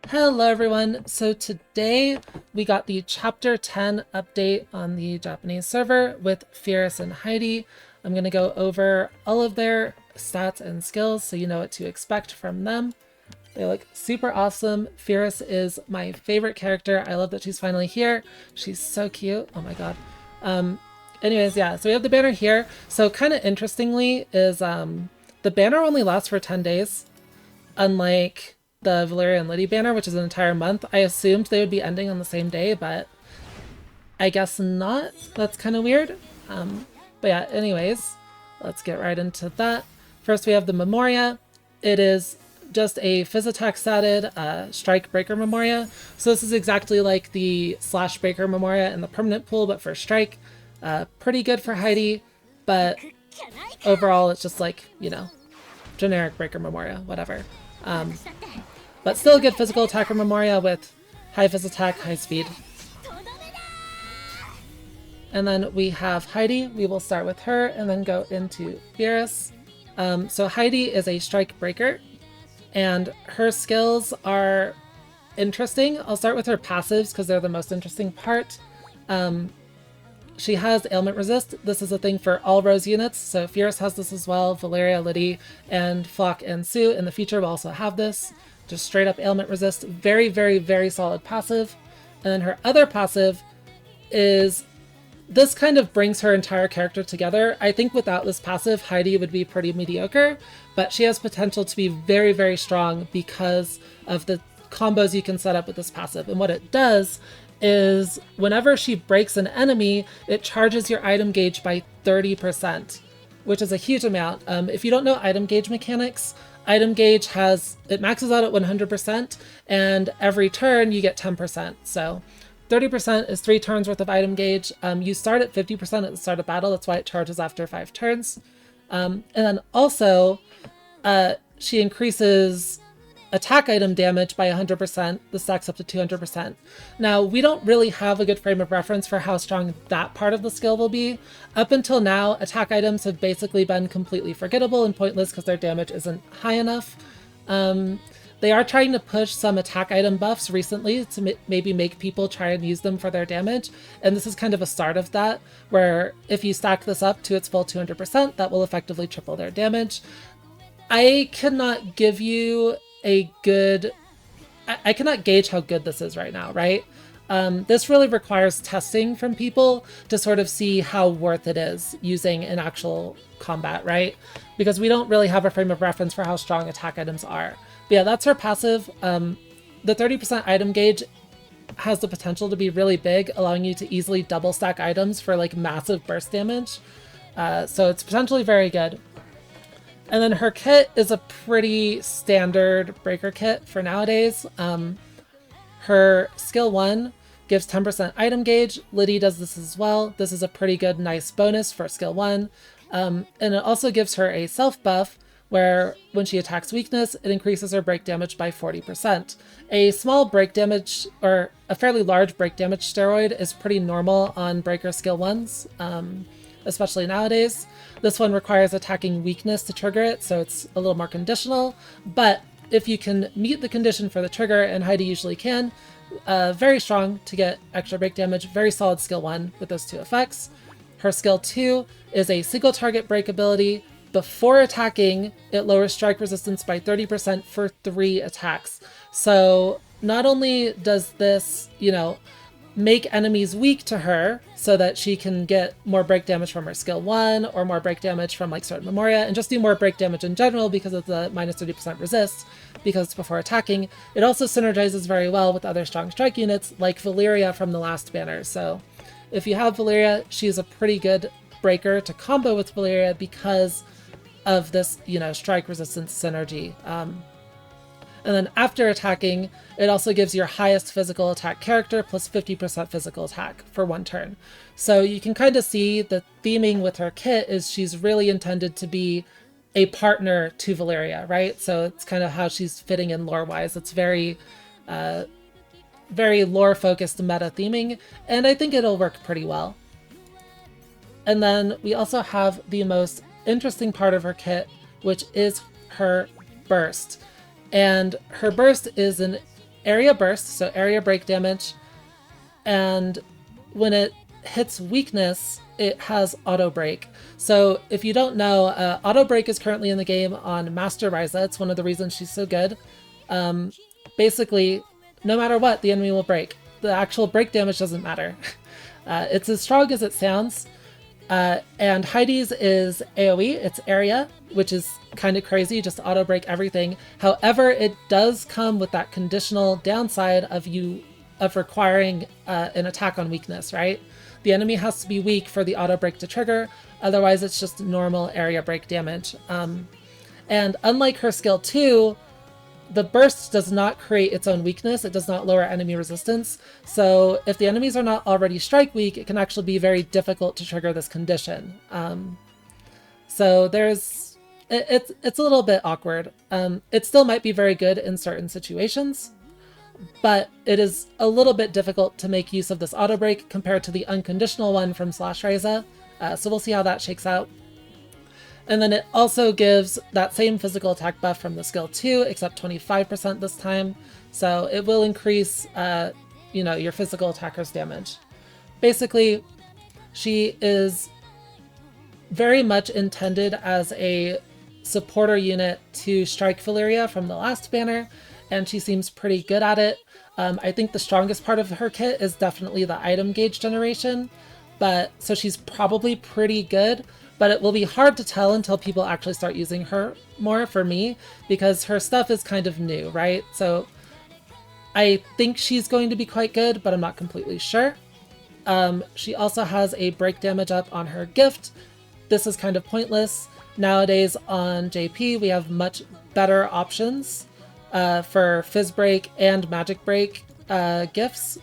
Hello everyone! So today we got the chapter 10 update on the Japanese server with Firis and Heidi. I'm going to go over all of their stats and skills so you know what to expect from them. They look super awesome. Firis is my favorite character. I love that she's finally here. She's so cute. Oh my god. Anyways, yeah, so we have the banner here. So kind of interestingly is the banner only lasts for 10 days, unlike the Valeria and Liddy banner, which is an entire month. I assumed they would be ending on the same day, but I guess not. That's kind of weird. But yeah, anyways, let's get right into that. First, we have the Memoria. It is just a Fizz attack statted Strike Breaker Memoria. So this is exactly like the Slash Breaker Memoria in the permanent pool, but for Strike. Pretty good for Heidi, but overall it's just like, you know, generic Breaker Memoria, whatever. But still a good physical attacker Memoria with high Fizz attack, high speed. And then we have Heidi. We will start with her and then go into Firis. So Heidi is a Strike Breaker, and her skills are interesting. I'll start with her passives because they're the most interesting part. She has Ailment Resist. This is a thing for all Rose units, so Firis has this as well. Valeria, Liddy, and Flock and Sue in the future will also have this. Just straight up Ailment Resist. Very, very, very solid passive. And then her other passive is... this kind of brings her entire character together. I think without this passive, Heidi would be pretty mediocre, but she has potential to be very, very strong because of the combos you can set up with this passive. And what it does is whenever she breaks an enemy, it charges your item gauge by 30%, which is a huge amount. If you don't know item gauge mechanics, item gauge it maxes out at 100%, and every turn you get 10%. So 30% is 3 turns worth of item gauge. You start at 50% at the start of battle. That's why it charges after 5 turns. And then also, she increases attack item damage by 100%. This stacks up to 200%. Now, we don't really have a good frame of reference for how strong that part of the skill will be. Up until now, attack items have basically been completely forgettable and pointless because their damage isn't high enough. They are trying to push some attack item buffs recently to maybe make people try and use them for their damage. And this is kind of a start of that, where if you stack this up to its full 200%, that will effectively triple their damage. I cannot give you a good... I cannot gauge how good this is right now, right? This really requires testing from people to sort of see how worth it is using in actual combat, right? Because we don't really have a frame of reference for how strong attack items are. But yeah, that's her passive. The 30% item gauge has the potential to be really big, allowing you to easily double stack items for like massive burst damage. So it's potentially very good. And then her kit is a pretty standard breaker kit for nowadays. Her skill 1 gives 10% item gauge. Liddy does this as well. This is a pretty good, nice bonus for skill 1. And it also gives her a self buff, where when she attacks weakness, it increases her break damage by 40%. A small break damage, or a fairly large break damage steroid is pretty normal on breaker skill 1s, especially nowadays. This one requires attacking weakness to trigger it, so it's a little more conditional, but if you can meet the condition for the trigger, and Heidi usually can, very strong to get extra break damage, very solid skill 1 with those 2 effects. Her skill 2 is a single target break ability. Before attacking, it lowers strike resistance by 30% for 3 attacks. So not only does this, you know, make enemies weak to her so that she can get more break damage from her skill 1 or more break damage from like certain Memoria and just do more break damage in general because of the minus 30% resist because it's before attacking. It also synergizes very well with other strong strike units like Valeria from the last banner. So if you have Valeria, she's a pretty good breaker to combo with Valeria because of this, you know, strike resistance synergy. And then after attacking, it also gives your highest physical attack character plus 50% physical attack for 1 turn. So you can kind of see the theming with her kit is she's really intended to be a partner to Valeria, right? So it's kind of how she's fitting in lore-wise. It's very, very lore-focused meta theming, and I think it'll work pretty well. And then we also have the most interesting part of her kit, which is her burst. And her burst is an area burst, so area break damage, and when it hits weakness, it has auto break. So if you don't know, auto break is currently in the game on Master Ryza. It's one of the reasons she's so good. Basically, no matter what, the enemy will break. The actual break damage doesn't matter. It's as strong as it sounds. And Heidi's is AoE, it's area, which is kind of crazy, just auto break everything. However, it does come with that conditional downside of requiring an attack on weakness, right? The enemy has to be weak for the auto break to trigger, otherwise it's just normal area break damage. And unlike her skill 2, the burst does not create its own weakness, it does not lower enemy resistance, so if the enemies are not already strike weak, it can actually be very difficult to trigger this condition. So it's a little bit awkward. It still might be very good in certain situations, but it is a little bit difficult to make use of this auto break compared to the unconditional one from /Ryza. So we'll see how that shakes out. And then it also gives that same physical attack buff from the skill 2, except 25% this time. So it will increase, your physical attacker's damage. Basically, she is very much intended as a supporter unit to strike Firis from the last banner, and she seems pretty good at it. I think the strongest part of her kit is definitely the item gauge generation, so she's probably pretty good, but it will be hard to tell until people actually start using her more for me, because her stuff is kind of new, right? So I think she's going to be quite good, but I'm not completely sure. She also has a break damage up on her gift. This is kind of pointless. Nowadays on JP, we have much better options for Fizz Break and Magic Break gifts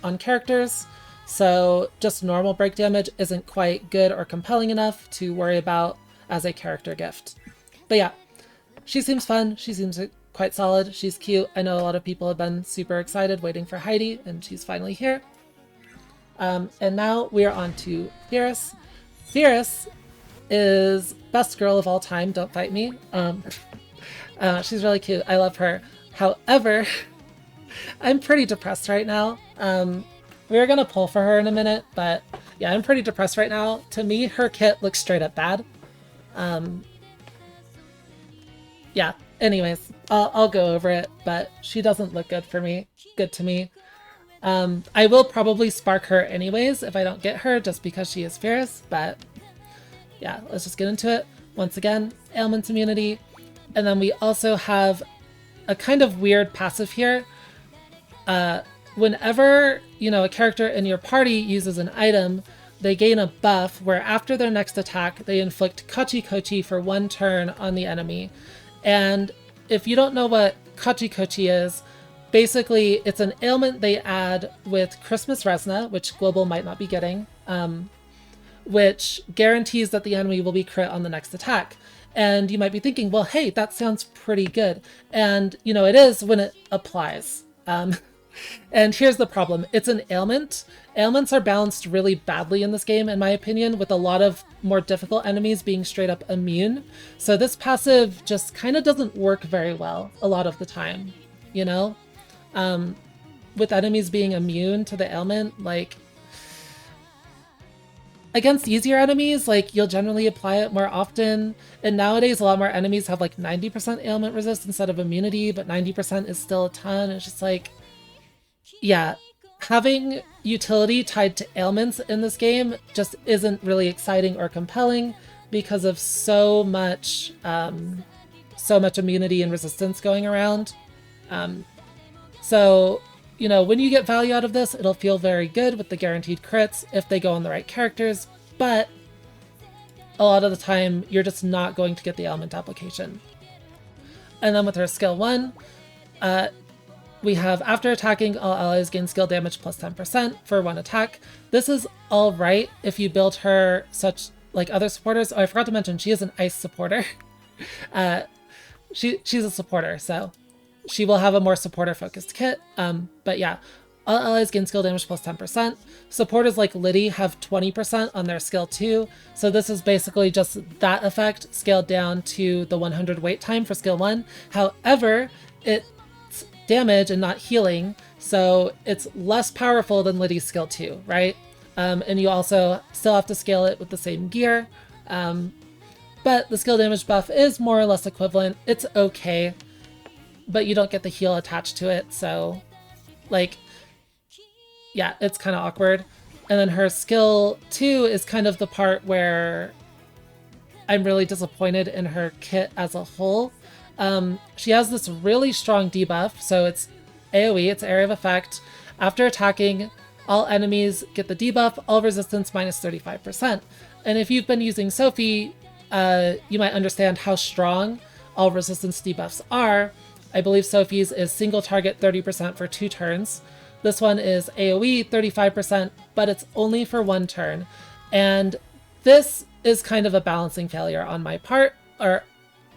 on characters. So just normal break damage isn't quite good or compelling enough to worry about as a character gift. But yeah, she seems fun. She seems quite solid. She's cute. I know a lot of people have been super excited waiting for Heidi, and she's finally here. And now we are on to Firis. Firis is best girl of all time. Don't fight me. She's really cute. I love her. However, I'm pretty depressed right now. We're gonna pull for her in a minute, but yeah, I'm pretty depressed right now. To me, her kit looks straight up bad. Yeah, anyways, I'll go over it, but she doesn't look good to me. I will probably spark her anyways if I don't get her, just because she is Firis, but yeah, let's just get into it. Once again, ailments immunity, and then we also have a kind of weird passive here. Whenever, a character in your party uses an item, they gain a buff where after their next attack, they inflict Kochi Kochi for 1 turn on the enemy. And if you don't know what Kochi Kochi is, basically it's an ailment they add with Christmas Resna, which Global might not be getting, which guarantees that the enemy will be crit on the next attack. And you might be thinking, well, hey, that sounds pretty good. And, it is when it applies. And here's the problem. It's an ailment. Ailments are balanced really badly in this game, in my opinion, with a lot of more difficult enemies being straight up immune. So this passive just kind of doesn't work very well a lot of the time, with enemies being immune to the ailment, like against easier enemies, you'll generally apply it more often. And nowadays, a lot more enemies have 90% ailment resist instead of immunity, but 90% is still a ton. It's just yeah, having utility tied to ailments in this game just isn't really exciting or compelling because of so much immunity and resistance going around. So, when you get value out of this, it'll feel very good with the guaranteed crits if they go on the right characters, but a lot of the time, you're just not going to get the element application. And then with her skill 1, we have after attacking, all allies gain skill damage plus 10% for 1 attack. This is all right if you build her such like other supporters. Oh, I forgot to mention, she is an ice supporter. She's a supporter, so she will have a more supporter-focused kit. But yeah, all allies gain skill damage plus 10%. Supporters like Liddy have 20% on their skill 2, so this is basically just that effect scaled down to the 100 wait time for skill 1. However, its damage and not healing, so it's less powerful than Liddy's skill 2, right? And you also still have to scale it with the same gear, but the skill damage buff is more or less equivalent. It's okay, but you don't get the heal attached to it, so like, yeah, it's kind of awkward. And then her skill 2 is kind of the part where I'm really disappointed in her kit as a whole. She has this really strong debuff, so it's AoE, it's area of effect. After attacking, all enemies get the debuff, all resistance minus 35%. And if you've been using Sophie, you might understand how strong all resistance debuffs are. I believe Sophie's is single target 30% for 2 turns. This one is AoE 35%, but it's only for 1 turn. And this is kind of a balancing failure on my part, or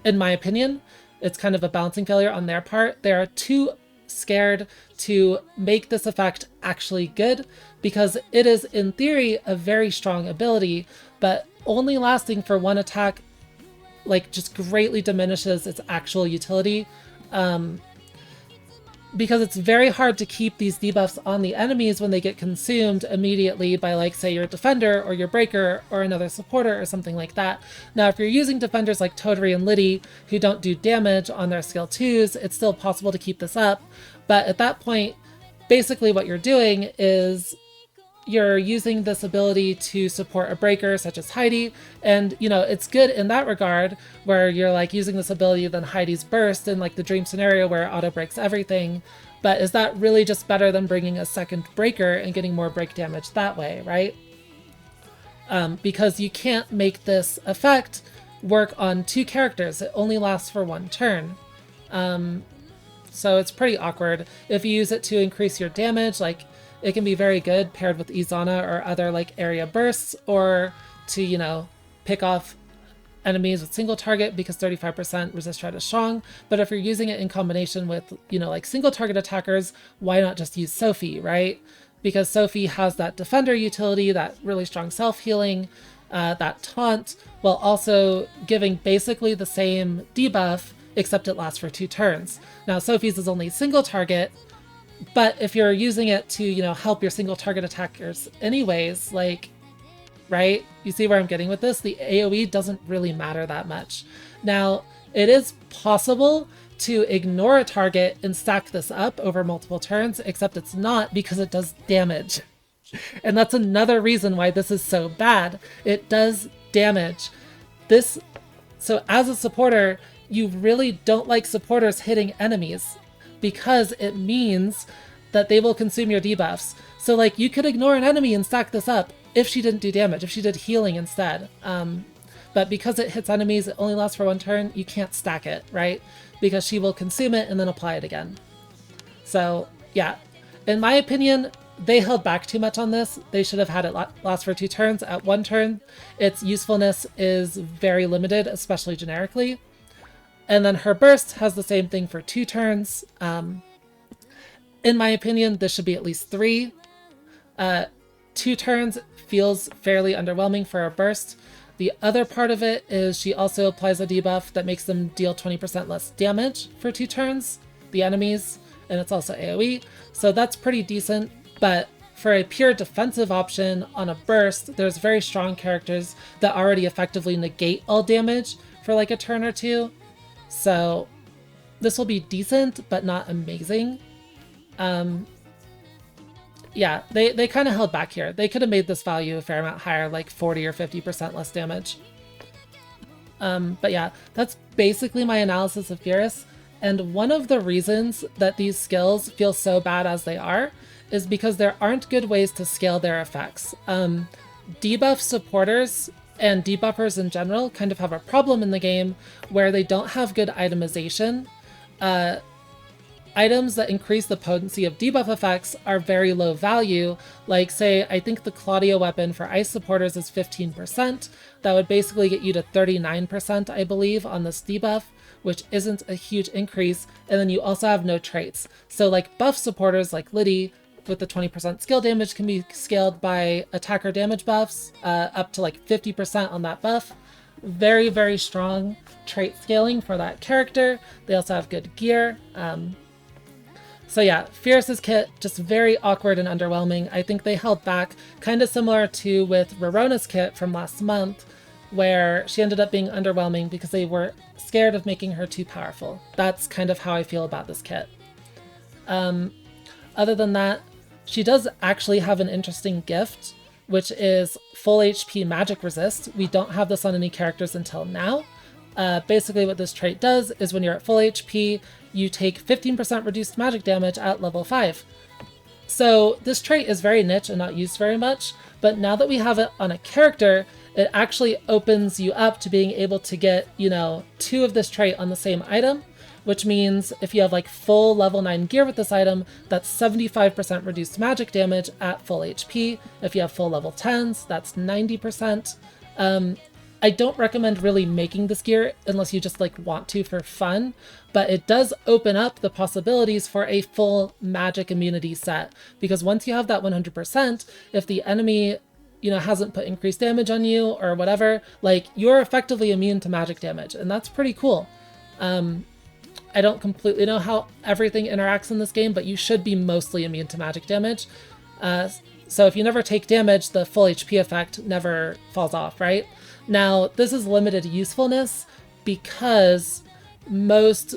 in my opinion, it's kind of a balancing failure on their part. They are too scared to make this effect actually good, because it is in theory a very strong ability, but only lasting for 1 attack like just greatly diminishes its actual utility. Because it's very hard to keep these debuffs on the enemies when they get consumed immediately by, like, say, your defender or your breaker or another supporter or something like that. Now, if you're using defenders like Toturi and Liddy, who don't do damage on their skill 2s, it's still possible to keep this up. But at that point, basically what you're doing is you're using this ability to support a breaker such as Heidi, and you know, it's good in that regard where you're like using this ability than Heidi's burst in like the dream scenario where it auto breaks everything. But is that really just better than bringing a second breaker and getting more break damage that way, right? Because you can't make this effect work on 2 characters. It only lasts for 1 turn. So it's pretty awkward. If you use it to increase your damage, like, it can be very good paired with Izana or other like area bursts, or to, you know, pick off enemies with single target because 35% resist threat is strong. But if you're using it in combination with, you know, like single target attackers, why not just use Sophie, right? Because Sophie has that defender utility, that really strong self-healing, that taunt, while also giving basically the same debuff, except it lasts for 2 turns. Now, Sophie's is only single target, but if you're using it to, you know, help your single target attackers anyways, like, right? You see where I'm getting with this? The AoE doesn't really matter that much. Now, it is possible to ignore a target and stack this up over multiple turns, except it's not, because it does damage. And that's another reason why this is so bad. It does damage. So as a supporter, you really don't like supporters hitting enemies, because it means that they will consume your debuffs. So like, you could ignore an enemy and stack this up if she didn't do damage, if she did healing instead. But because it hits enemies, it only lasts for 1 turn, you can't stack it, right? Because she will consume it and then apply it again. So yeah, in my opinion, they held back too much on this. They should have had it last for 2 turns. At 1 turn, its usefulness is very limited, especially generically. And then her burst has the same thing for 2 turns. In my opinion, this should be at least 3. 2 turns feels fairly underwhelming for a burst. The other part of it is she also applies a debuff that makes them deal 20% less damage for 2 turns, the enemies, and it's also AoE. So that's pretty decent, but for a pure defensive option on a burst, there's very strong characters that already effectively negate all damage for like a turn or 2. So this will be decent, but not amazing. Yeah, they kind of held back here. They could have made this value a fair amount higher, like 40 or 50% less damage. But yeah, that's basically my analysis of Firis. And one of the reasons that these skills feel so bad as they are is because there aren't good ways to scale their effects. Debuff supporters and debuffers in general kind of have a problem in the game where they don't have good itemization. Items that increase the potency of debuff effects are very low value. Like, say, I think the Claudia weapon for ice supporters is 15%. That would basically get you to 39%, I believe, on this debuff, which isn't a huge increase. And then you also have no traits. So like buff supporters like Liddy with the 20% skill damage can be scaled by attacker damage buffs, up to like 50% on that buff. Very, very strong trait scaling for that character. They also have good gear. So yeah, Firis's kit, just very awkward and underwhelming. I think they held back, kind of similar to with Rarona's kit from last month, where she ended up being underwhelming because they were scared of making her too powerful. That's kind of how I feel about this kit. Other than that, she does actually have an interesting gift, which is full HP magic resist. We don't have this on any characters until now. Basically what this trait does is when you're at full HP, you take 15% reduced magic damage at level 5. So this trait is very niche and not used very much, but now that we have it on a character, it actually opens you up to being able to get, 2 of this trait on the same item, which means if you have like full level 9 gear with this item, that's 75% reduced magic damage at full HP. If you have full level 10s, that's 90%. I don't recommend really making this gear unless you just like want to for fun, but it does open up the possibilities for a full magic immunity set, because once you have that 100%, if the enemy hasn't put increased damage on you or whatever, like you're effectively immune to magic damage, and that's pretty cool. I don't completely know how everything interacts in this game, but you should be mostly immune to magic damage. So if you never take damage, the full HP effect never falls off, right? Now, this is limited usefulness because most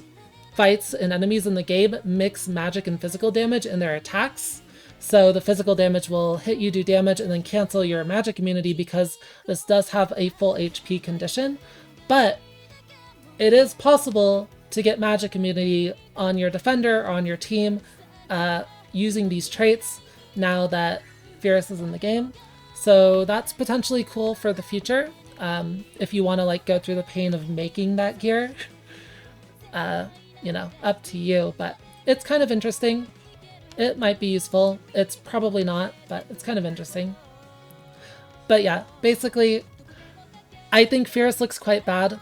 fights and enemies in the game mix magic and physical damage in their attacks. So the physical damage will hit you, do damage, and then cancel your magic immunity because this does have a full HP condition. But it is possible to get magic immunity on your defender or on your team using these traits now that Firis is in the game. So that's potentially cool for the future. If you want to like go through the pain of making that gear, up to you, but it's kind of interesting. It might be useful. It's probably not, but it's kind of interesting. But yeah, basically, I think Firis looks quite bad.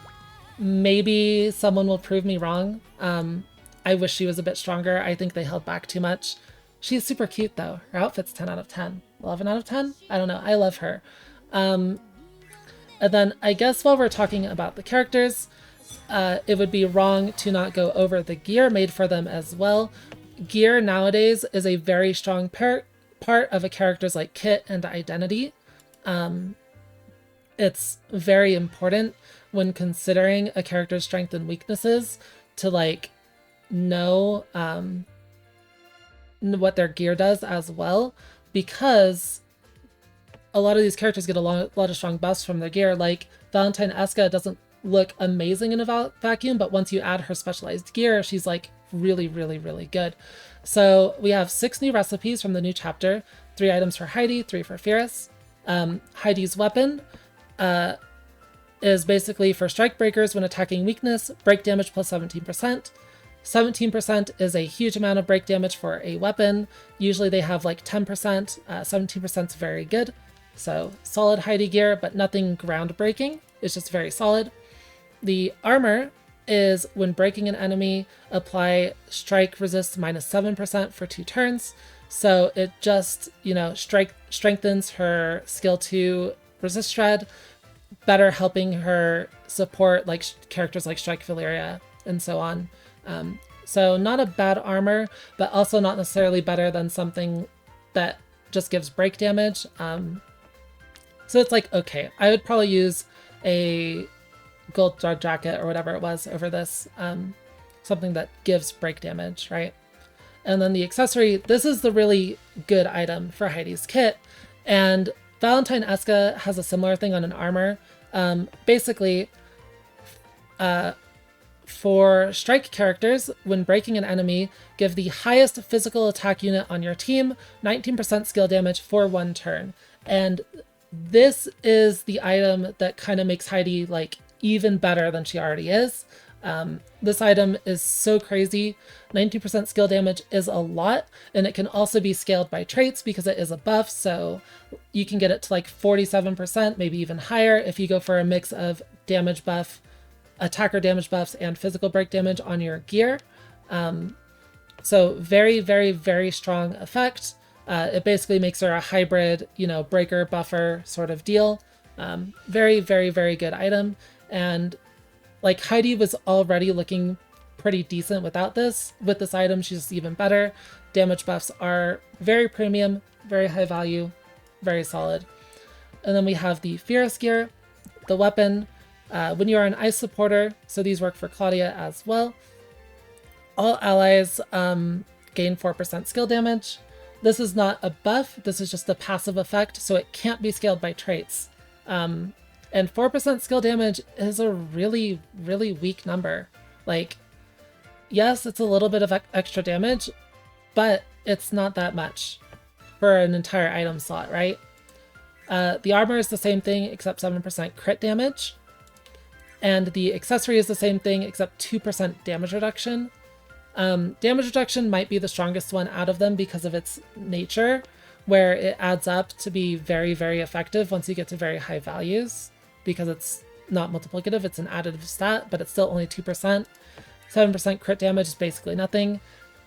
Maybe someone will prove me wrong. I wish she was a bit stronger. I think they held back too much. She's super cute though. Her outfit's 10 out of 10. 11 out of 10? I don't know. I love her. And then I guess while we're talking about the characters, it would be wrong to not go over the gear made for them as well. Gear nowadays is a very strong part of a character's like kit and identity. It's very important when considering a character's strengths and weaknesses to like know what their gear does as well, because a lot of these characters get a lot of strong buffs from their gear. Like Valentine Eska doesn't look amazing in a vacuum, but once you add her specialized gear, she's like really, really, really good. So we have 6 new recipes from the new chapter, 3 items for Heidi, 3 for Firis. Heidi's weapon is basically for strike breakers when attacking weakness, break damage plus 17%. 17% is a huge amount of break damage for a weapon. Usually they have like 10%, 17% is very good. So solid Heidi gear, but nothing groundbreaking. It's just very solid. The armor is when breaking an enemy, apply strike resist minus 7% for 2 turns. So it just, strengthens her skill 2 resist shred, better helping her support like characters like Strike Valeria and so on. So not a bad armor, but also not necessarily better than something that just gives break damage. So it's like, okay, I would probably use a gold drug jacket or whatever it was over this, something that gives break damage, right? And then the accessory, this is the really good item for Heidi's kit. And Valentine Eska has a similar thing on an armor. Basically, for strike characters, when breaking an enemy, give the highest physical attack unit on your team 19% skill damage for 1 turn. And this is the item that kind of makes Heidi like even better than she already is. This item is so crazy. 19% skill damage is a lot, and it can also be scaled by traits because it is a buff, so you can get it to like 47%, maybe even higher if you go for a mix of damage buff, attacker damage buffs, and physical break damage on your gear. So very, very, very strong effect. It basically makes her a hybrid, breaker buffer sort of deal. Very, very, very good item. And like Heidi was already looking pretty decent without this. With this item, she's even better. Damage buffs are very premium, very high value, very solid. And then we have the Firis gear, the weapon. When you are an ice supporter, so these work for Claudia as well. All allies gain 4% skill damage. This is not a buff, this is just a passive effect, so it can't be scaled by traits. And 4% skill damage is a really, really weak number. Like, yes, it's a little bit of extra damage, but it's not that much for an entire item slot, right? The armor is the same thing, except 7% crit damage. And the accessory is the same thing, except 2% damage reduction. Damage reduction might be the strongest one out of them because of its nature, where it adds up to be very, very effective once you get to very high values, because it's not multiplicative, it's an additive stat, but it's still only 2%. 7% crit damage is basically nothing.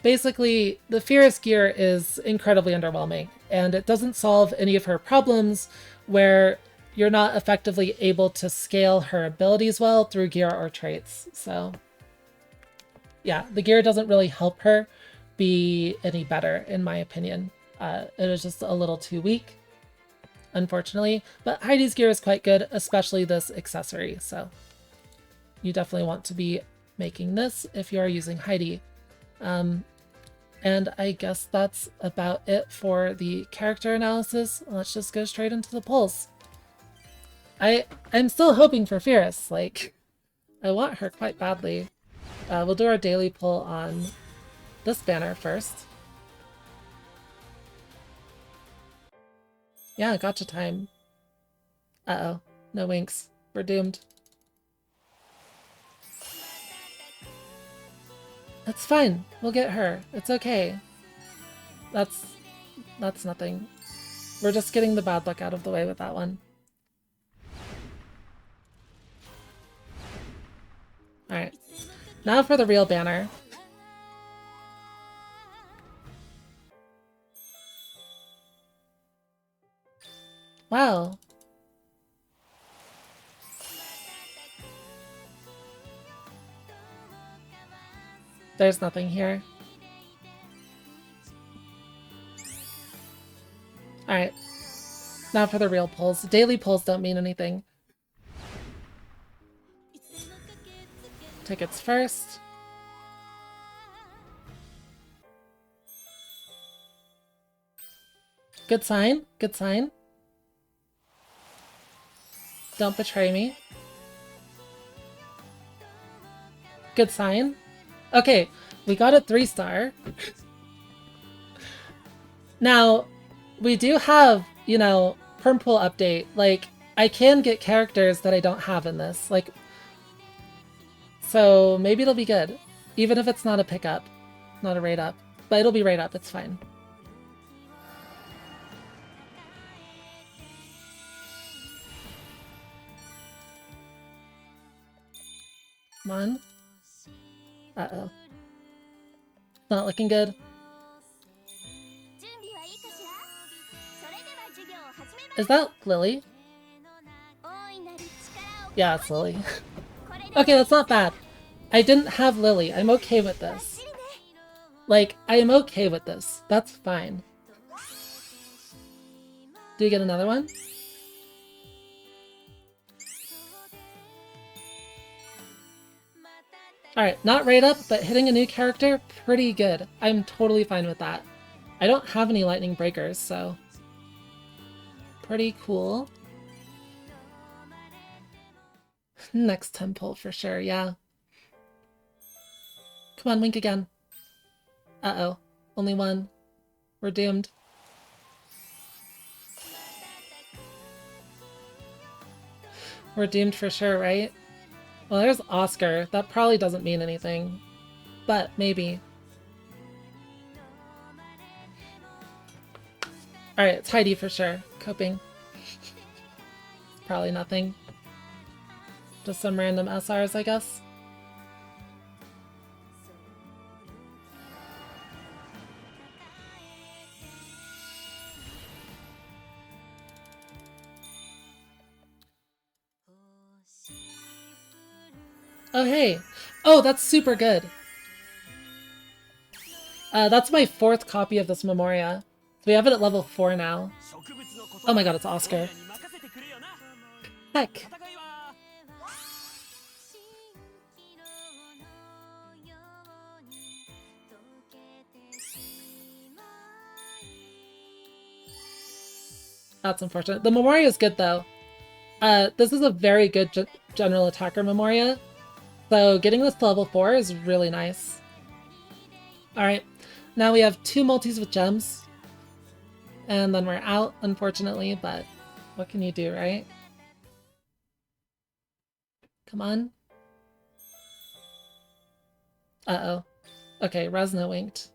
Basically, the Firis gear is incredibly underwhelming, and it doesn't solve any of her problems where you're not effectively able to scale her abilities well through gear or traits. So yeah, the gear doesn't really help her be any better, in my opinion. It is just a little too weak, unfortunately. But Heidi's gear is quite good, especially this accessory. So you definitely want to be making this if you are using Heidi. And I guess that's about it for the character analysis. Let's just go straight into the polls. I'm still hoping for Firis. Like, I want her quite badly. We'll do our daily poll on this banner first. Yeah, gotcha time. Uh-oh. No winks. We're doomed. That's fine. We'll get her. It's okay. That's nothing. We're just getting the bad luck out of the way with that one. Alright. Now for the real banner. Wow. There's nothing here. Alright. Now for the real polls. Daily polls don't mean anything. Tickets first. Good sign. Good sign. Don't betray me. Good sign. Okay, we got a 3-star. Now, we do have, you know, perm pool update. Like, I can get characters that I don't have in this. Like, so maybe it'll be good. Even if it's not a pickup, not a rate up. But it'll be rate up, it's fine. Come on. Uh-oh. Not looking good. Is that Lily? Yeah, it's Lily. Okay, that's not bad. I didn't have Lily. I'm okay with this. Like, I am okay with this. That's fine. Do you get another one? Alright, not rate up, but hitting a new character, pretty good. I'm totally fine with that. I don't have any lightning breakers, so... pretty cool. Next temple for sure, yeah. Come on, wink again. Uh-oh. Only one. We're doomed. We're doomed for sure, right? Well, there's Oscar. That probably doesn't mean anything. But maybe. Alright, it's Heidi for sure. Coping. Probably nothing. Just some random SRs, I guess. Oh, hey. Oh, that's super good. That's my 4th copy of this Memoria. So we have it at level 4 now. Oh my god, it's Oscar. Heck. That's unfortunate. The Memoria is good though. This is a very good general attacker Memoria. So getting this to level 4 is really nice. Alright, now we have 2 multis with gems. And then we're out, unfortunately, but what can you do, right? Come on. Uh-oh. Okay, Resna winked.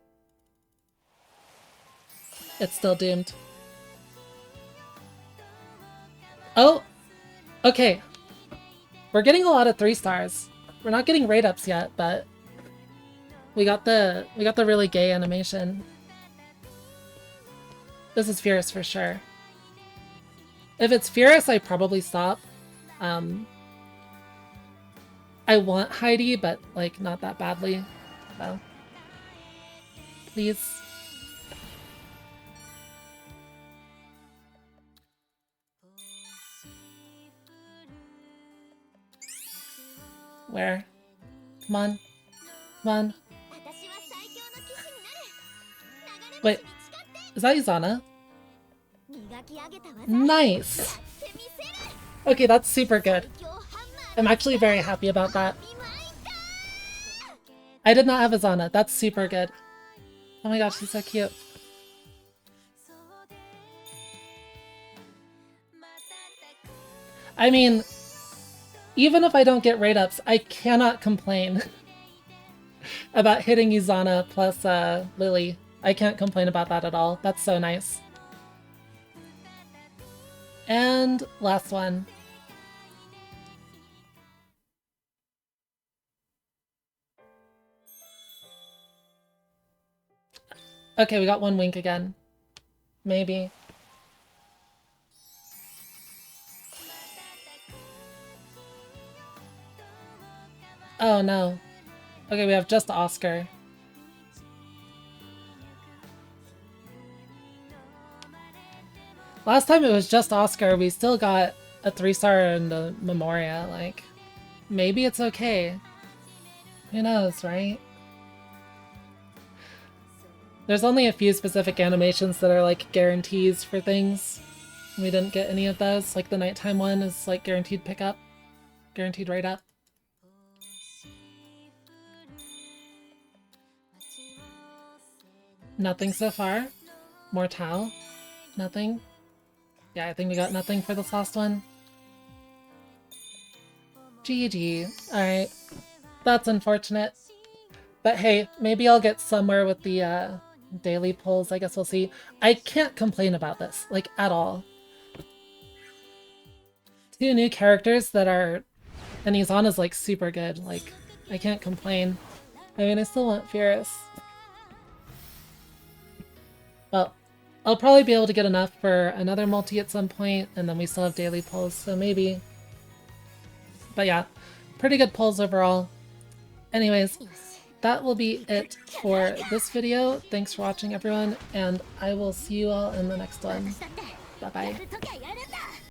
It's still doomed. Oh! Okay. We're getting a lot of 3 stars. We're not getting rate ups yet, but we got the really gay animation. This is Firis for sure. If it's Firis, I probably stop. I want Heidi, but like not that badly. So please. Where? Come on. Come on. Wait, is that Izana? Nice! Okay, that's super good. I'm actually very happy about that. I did not have Izana. That's super good. Oh my gosh, she's so cute. I mean, even if I don't get rate ups, I cannot complain about hitting Izana plus Lily. I can't complain about that at all. That's so nice. And last one. Okay, we got 1 wink again. Maybe. Oh no. Okay, we have just Oscar. Last time it was just Oscar, we still got a 3-star and a Memoria, like, maybe it's okay. Who knows, right? There's only a few specific animations that are like guarantees for things. We didn't get any of those, like the nighttime one is like guaranteed pickup, guaranteed rate up. Nothing so far. Mortal. Nothing. Yeah, I think we got nothing for this last one. GG. Alright. That's unfortunate. But hey, maybe I'll get somewhere with the daily pulls. I guess we'll see. I can't complain about this, like, at all. 2 new characters that are... And Izana's, like, super good. Like, I can't complain. I mean, I still want Firis. Well, I'll probably be able to get enough for another multi at some point, and then we still have daily pulls, so maybe. But yeah, pretty good pulls overall. Anyways, that will be it for this video. Thanks for watching, everyone, and I will see you all in the next one. Bye-bye.